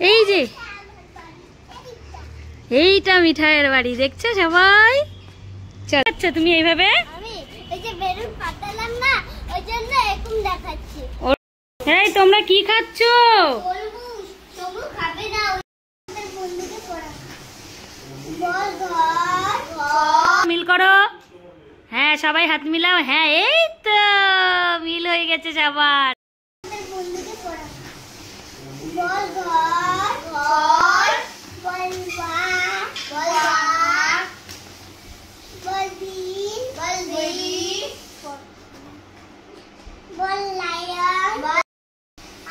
এই যে এইটা মিঠাইয়ের বাড়ি, দেখছো সবাই? আচ্ছা তুমি এইভাবে এই তোমরা কি খাচ্ছ? মিল করো। হ্যাঁ সবাই হাত মিলাও। হ্যাঁ এই তো মিল হয়ে গেছে সবার।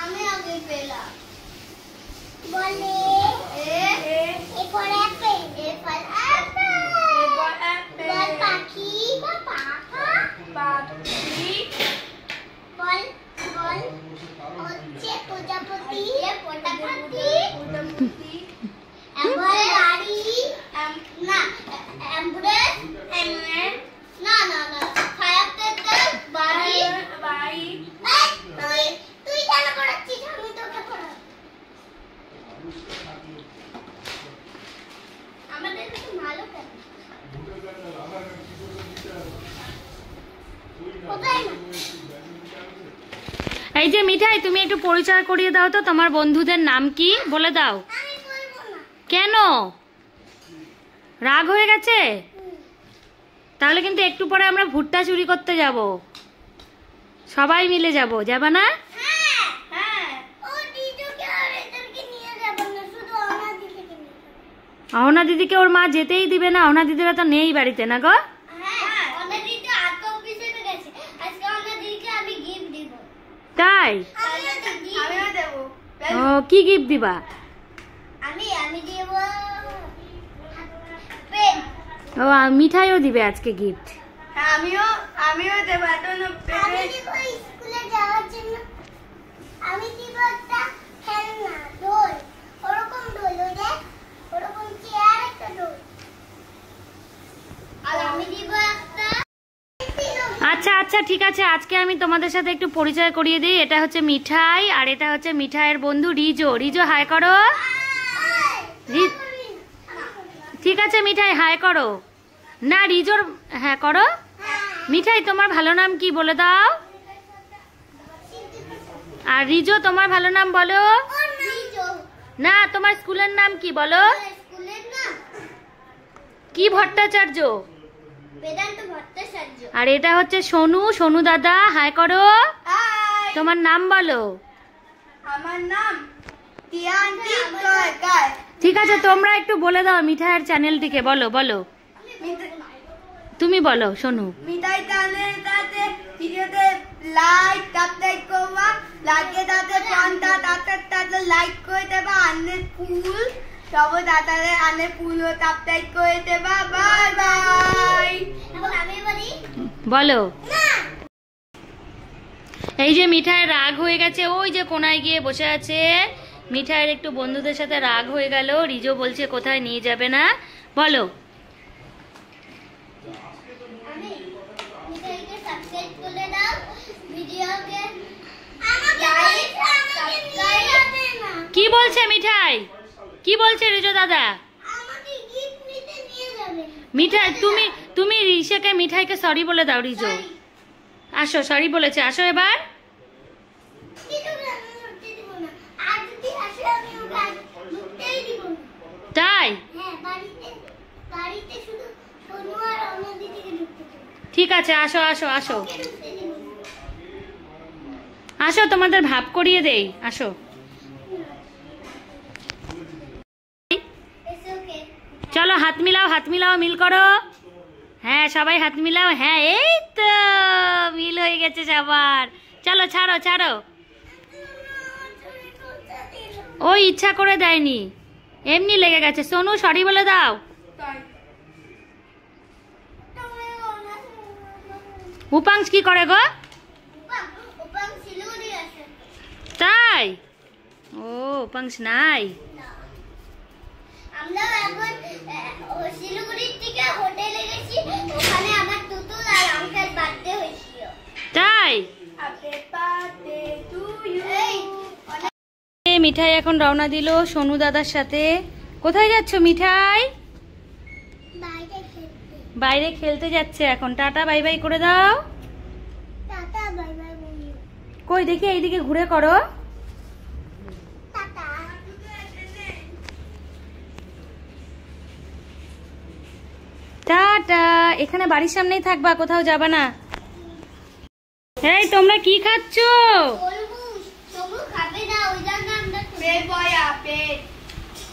আমি আগে পেলাম। এই যে মিঠাই, তুমি একটু পরিচয় করিয়ে দাও তো, তোমার বন্ধুদের নাম কি বলে দাও। কেন রাগ হয়ে গেছে? তাহলে কিন্তু একটু পরে আমরা ভুট্টা চুরি করতে যাব, সবাই মিলে যাব, যাবে না? অহনা দিদিকে ওর মা যেতেই দিবে না, অহনা দিদিরা তো নেই বাড়িতে না গো। তাই? ও কি গিফট দিবা? ও মিঠাইও দিবে আজকে গিফট। আমিও দেব স্কুলে যাওয়ার জন্য। আমি দিব একটা খেলনা দোল, ওরকম দোল, ওরকম চেয়ার একটা দোল। আর আমি দিব একটা। আচ্ছা আচ্ছা ঠিক আছে, আজকে আমি তোমাদের সাথে একটু পরিচয় করিয়ে দিই। এটা হচ্ছে মিঠাই, আর এটা হচ্ছে মিঠাইয়ের বন্ধু রিজো। রিজো হাই করো। ঠিক আছে মিঠাই হাই করো। না রিজোর হ্যাঁ করো। মিঠাই তোমার ভালো নাম কি বলে দাও। আর রিজো তোমার ভালো নাম বলো। না তোমার স্কুলের নাম কি বলো। কি ভট্টাচার্য? আর এটা হচ্ছে সোনু। সোনু দাদা হাই করো। তোমার নাম বলো। আমার নাম তিয়ান্তি কয়কার। ঠিক আছে তোমরা একটু বলে দাও মিঠাইয়ের চ্যানেলটিকে, বলো বলো তুমি বলো সোনু। মিঠাই চ্যানেলটাতে ভিডিওতে লাইক সাবস্ক্রাইব করবা, লাগে তাতে পান্তা তাতে লাইক করে দেবা, আনে ফুল সব দাদারে আনে ফুল সাবস্ক্রাইব করে দেবা। Bye bye. এখন আমি বলি বলো। এই যে মিঠাই রাগ হয়ে গেছে, ওই যে কোনায় গিয়ে বসে আছে। মিঠাইয়ের একটু বন্ধুদের সাথে রাগ হয়ে গেল, রিজো বলছে কোথায় নিয়ে যাবে না। বলো। কি বলছে মিঠাই? কি বলছে রিজো দাদা? মিঠাই তুমি তুমি রিশাকে মিঠাইকে সরি বলে দাও। রিজো আসো, সরি বলেছে, আসো এবার। তাই? ঠিক আছে আসো আসো আসো আসো, তোমাদের ভাব করিয়ে দেই, আসো। চলো হাত মিলাও, হাত মিলাও, মিল করো। হ্যাঁ সবাই হাত মিলাও। হ্যাঁ এই তো মিল হয়ে গেছে সবার। চলো ছাড়ো ছাড়ো। ও ইচ্ছা করে দেয়নি, এমনি লেগে গেছে। সোনু সরি বলে দাও। উপাংশ কি করে গো? তাই? ও উপাংশ নাই। আমরা এখন শিলিগুড়ির থেকে হোটেলে গেছি, ওখানে আমার তুতুল আর আঙ্কেল বার্থডে হয়েছিল। তাই? Happy birthday to you. মিঠাই এখন রওনা দিল সোনু দাদার সাথে। কোথায় যাচ্ছ মিঠাই? বাইরে খেলতে যাচ্ছে এখন। টাটা বাই বাই করে দাও। কই দেখি এইদিকে ঘুরে করো। টাটা। এখানে বাড়ির সামনেই থাকবা, কোথাও যাবা না। এই তোমরা কি খাচ্ছ?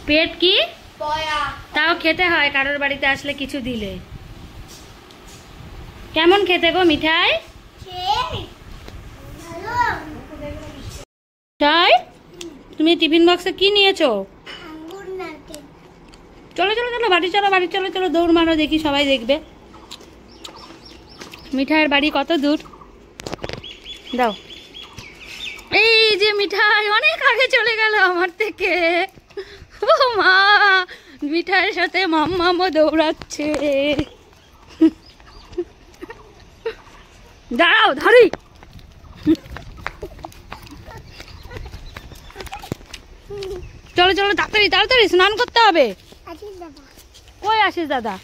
পেট কি? তাও খেতে হয় কারোর বাড়িতে আসলে কিছু দিলে। কেমন খেতে গো মিঠাই? তাই তুমি টিফিন বক্সে কি নিয়েছো? চলো চলো চলো বাড়ি চলো, বাড়ি চলো চলো, দৌড় মারো দেখি সবাই দেখবে। মিঠাইয়ের বাড়ি কত দূর দাও। এই যে মিঠাই অনেক আগে চলে গেল আমার থেকে। ও মা, মিঠাইয়ের সাথে মাম্মামও দৌড়াচ্ছে। দাঁড়াও ধরি। চলো চলো তাড়াতাড়ি তাড়াতাড়ি স্নান করতে হবে। কই আছিস দাদা?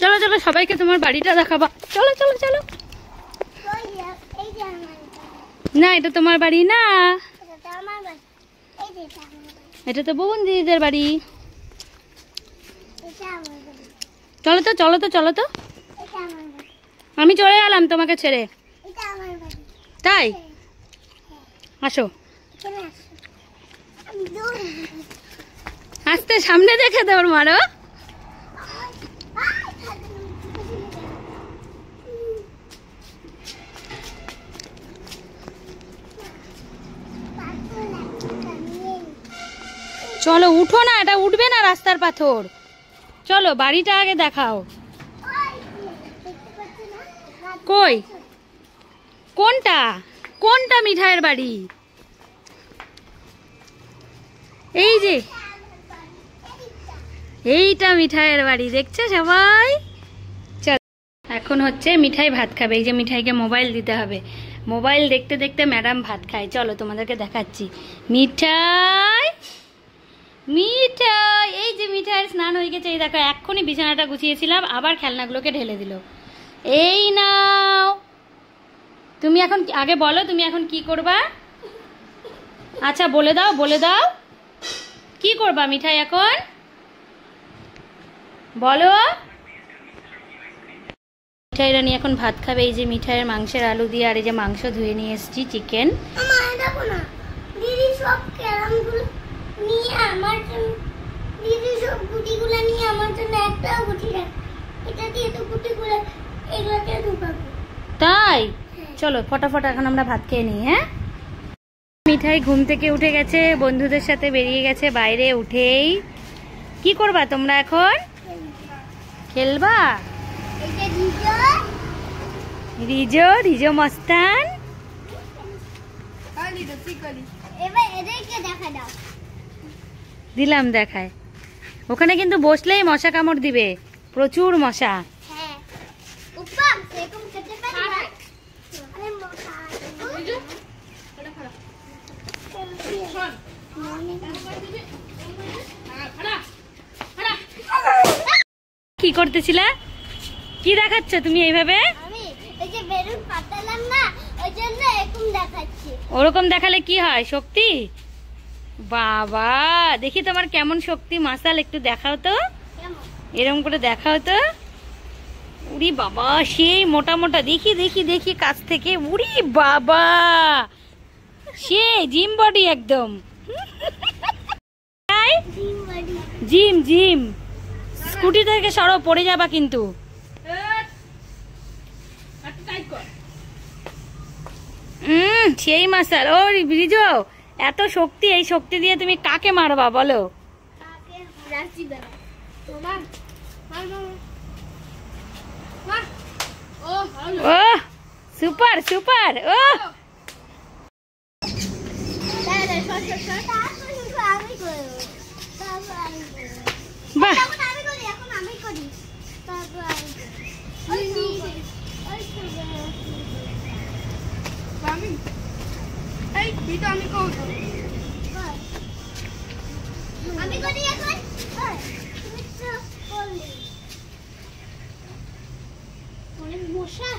চলো চলো সবাইকে তোমার বাড়িটা দেখাবা। চলো চলো চলো। না এটা তোমার বাড়ি না, এটা তো বোন দিদিদের বাড়ি। চলো তো চলো তো চলো তো। আমি চলে গেলাম তোমাকে ছেড়ে। তাই আসো। আস্তে সামনে দেখে দৌড় মারো। চলো উঠো না, এটা উঠবে না রাস্তার পাথর। চলো বাড়িটা আগে দেখাও। কই কোনটা কোনটা মিঠাইয়ের বাড়ি? এই যে এইটা মিঠাইয়ের বাড়ি, দেখছো সবাই? চল এখন হচ্ছে মিঠাই ভাত খাবে। এই যে মিঠাইকে মোবাইল দিতে হবে, মোবাইল দেখতে দেখতে ম্যাডাম ভাত খায়। চলো তোমাদেরকে দেখাচ্ছি। মিঠাই মিঠাই, এই যে মিঠাইয়ের স্নান হয়ে গেছে। এই দেখো এক্ষুনি বিছানাটা গুছিয়েছিলাম, আবার খেলনাগুলোকে ঢেলে দিল। এই নাও, তুমি এখন আগে বলো তুমি এখন কি করবা? আচ্ছা বলে দাও বলে দাও, কি করবা মিঠাই এখন বলো। মিঠাই রানী এখন ভাত খাবে। এই যে মিঠাইয়ের মাংসের আলু দিয়ে, আর এই যে মাংস ধুয়ে নিয়ে এসেছি চিকেন। তাই চলো ফটাফট এখন আমরা ভাত খেয়ে নিই। হ্যাঁ মিঠাই ঘুম থেকে উঠে গেছে, বন্ধুদের সাথে বেরিয়ে গেছে বাইরে। উঠেই কি করবা তোমরা এখন? খেলবা? রিজো রিজো মস্তান দিলাম দেখায়। ওখানে কিন্তু বসলেই মশা কামড় দিবে, প্রচুর মশা। কি করতেছিলা? কি দেখাচ্ছ তুমি এইভাবে? ওরকম দেখালে কি হয়? শক্তি? বাবা দেখি তোমার কেমন শক্তি মাসাল, একটু দেখাও তো, এরকম করে দেখাও তো। উড়ি বাবা সেই মোটা মোটা, দেখি দেখি দেখি কাছ থেকে। উড়ি বাবা সে জিম বডি একদম। Gym gym. স্কুটি থেকে সরো, পড়ে যাবা কিন্তু। সেই মাসাল। ও রিজো এত শক্তি, এই শক্তি দিয়ে তুমি কাকে মারবা বলো? ও সুপার সুপার। ও বাহ এই ভিডিও আমি করব আমি করি এখন তুমি তো বললি অনেক মশা